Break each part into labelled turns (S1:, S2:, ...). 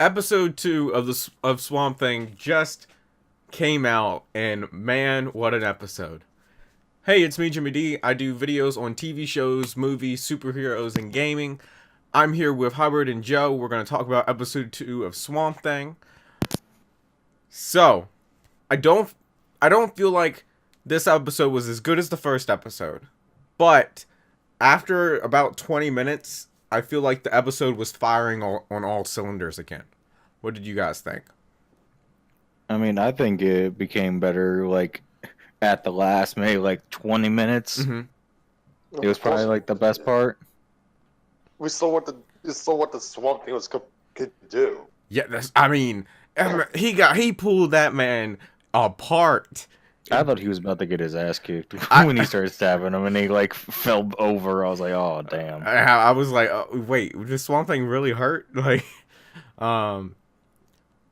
S1: Episode 2 of Swamp Thing just came out, and man, what an episode. Hey, it's me, Jimmy D. I do videos on TV shows, movies, superheroes, and gaming. I'm here with Hubbard and Joe. We're going to talk about episode 2 of Swamp Thing. So, I don't feel like this episode was as good as the first episode. But after about 20 minutes, I feel like the episode was firing on all cylinders again. What did you guys think?
S2: I mean, I think it became better like at the last maybe like 20 minutes.
S1: Mm-hmm.
S2: It was probably like the best part.
S3: We saw what the Swamp Thing could do.
S1: Yeah, he pulled that man apart.
S2: I thought he was about to get his ass kicked when he started stabbing him and he like fell over. I was like, oh damn.
S1: I was like, wait, did Swamp Thing really hurt? Like,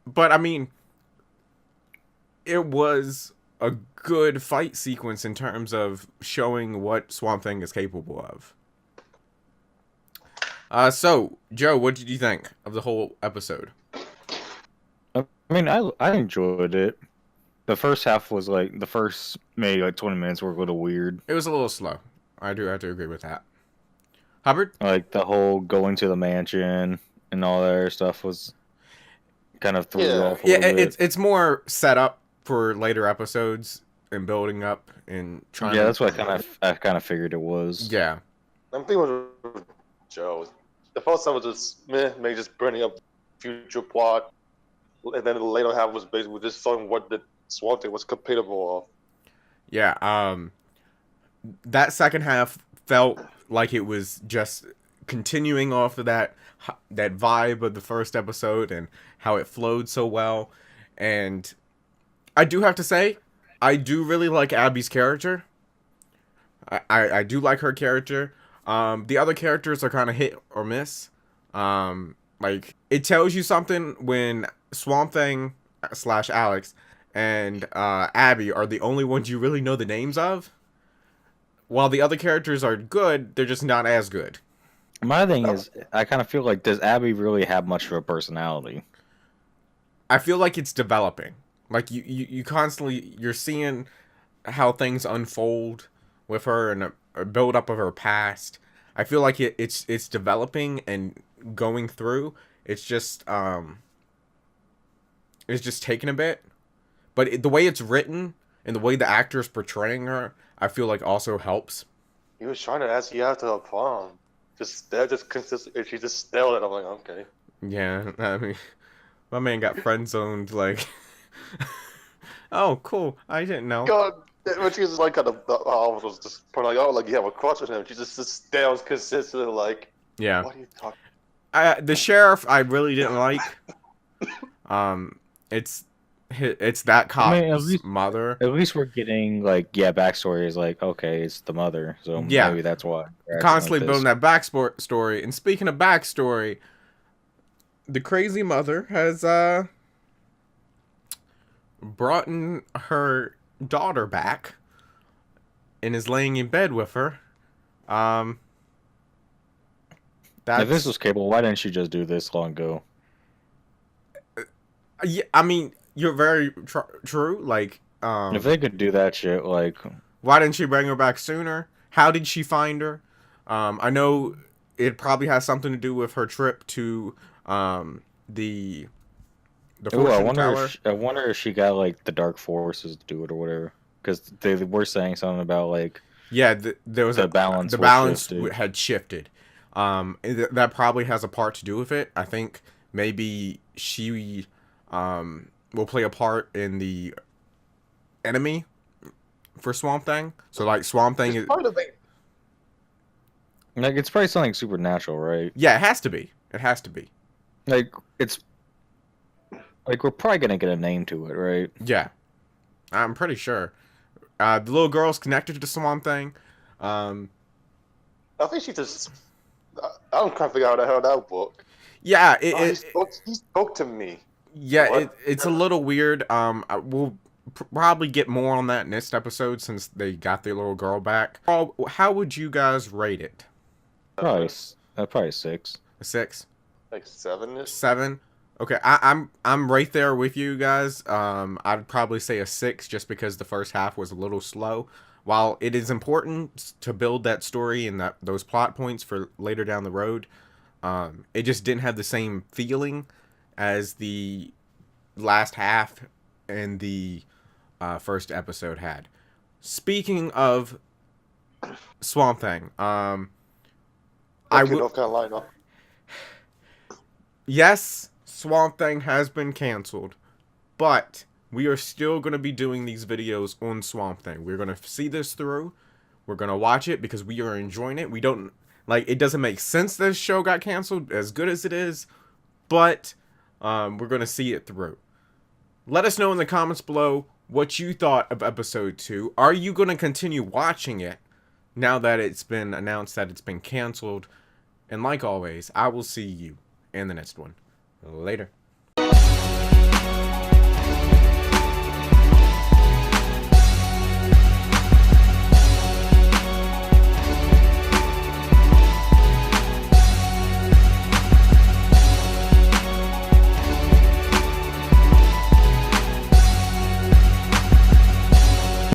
S1: but I mean, it was a good fight sequence in terms of showing what Swamp Thing is capable of. So Joe, what did you think of the whole episode?
S2: I mean, I enjoyed it. The first half was like the first maybe like 20 minutes were a little weird.
S1: It was a little slow. I do have to agree with that. Hubbard?
S2: Like the whole going to the mansion and all that other stuff was kind of threw off a little bit.
S1: It's more set up for later episodes and building up and trying.
S2: Yeah, that's what I kind of figured it was.
S1: Yeah.
S3: I'm thinking with Joe. The first time was just maybe just bringing up future plot, and then the later half was basically just showing what the Swamp Thing was capable of.
S1: Yeah. That second half felt like it was just continuing off of that vibe of the first episode and how it flowed so well. And I do have to say, I do really like Abby's character. I do like her character. The other characters are kind of hit or miss. Like, it tells you something when Swamp Thing / Alex and Abby are the only ones you really know the names of. While the other characters are good, they're just not as good.
S2: My thing is, I kind of feel like, does Abby really have much of a personality?
S1: I feel like it's developing. Like, you constantly, you're seeing how things unfold with her and a build up of her past. I feel like it's developing and going through. It's just taking a bit. But the way it's written and the way the actor's portraying her, I feel like also helps.
S3: He was trying to ask you out to a prom. Just consistent. She just stared at him like, okay.
S1: Yeah, I mean, my man got friend zoned. Like, oh, cool. I didn't know.
S3: God, when she was like kind of, was just like, oh, like you have a crush on him. She just stares consistently like,
S1: Yeah.
S3: what are you talking?
S1: The sheriff, I really didn't like. It's that cop's mother.
S2: At least we're getting like backstory is like okay, it's the mother, so
S1: Yeah.
S2: maybe that's why.
S1: Constantly
S2: like
S1: building that backstory. And speaking of backstory, the crazy mother has brought in her daughter back and is laying in bed with her.
S2: If this was Cable, why didn't she just do this long ago?
S1: Yeah, I mean, you're very true. Like,
S2: If they could do that shit, like,
S1: why didn't she bring her back sooner? How did she find her? I know it probably has something to do with her trip to the fortune teller.
S2: I wonder if she got like the dark forces to do it or whatever. Because they were saying something about like
S1: there was
S2: the balance.
S1: The balance had shifted. That probably has a part to do with it. I think maybe she will play a part in the enemy for Swamp Thing. So like Swamp Thing is
S3: part of it.
S2: Like it's probably something supernatural, right?
S1: Yeah, it has to be. It has to be.
S2: Like it's like we're probably gonna get a name to it, right?
S1: Yeah, I'm pretty sure. The little girl's connected to Swamp Thing.
S3: I think she just. I'm trying to figure out how the hell that worked.
S1: Yeah,
S3: he spoke to me.
S1: Yeah, it's a little weird. We'll probably get more on that next episode since they got their little girl back. How would you guys rate it?
S2: Probably 6.
S1: A 6?
S3: Like 7-ish?
S1: 7? Okay, I'm right there with you guys. I'd probably say a 6 just because the first half was a little slow. While it is important to build that story and that those plot points for later down the road, it just didn't have the same feeling as the last half and the first episode had. Speaking of Swamp Thing, I will.
S3: North Carolina.
S1: Yes, Swamp Thing has been canceled, but we are still going to be doing these videos on Swamp Thing. We're going to see this through. We're going to watch it because we are enjoying it. We don't, like, it doesn't make sense this show got canceled, as good as it is, but we're going to see it through. Let us know in the comments below what you thought of episode 2. Are you going to continue watching it now that it's been announced that it's been canceled? And like always, I will see you in the next one. Later.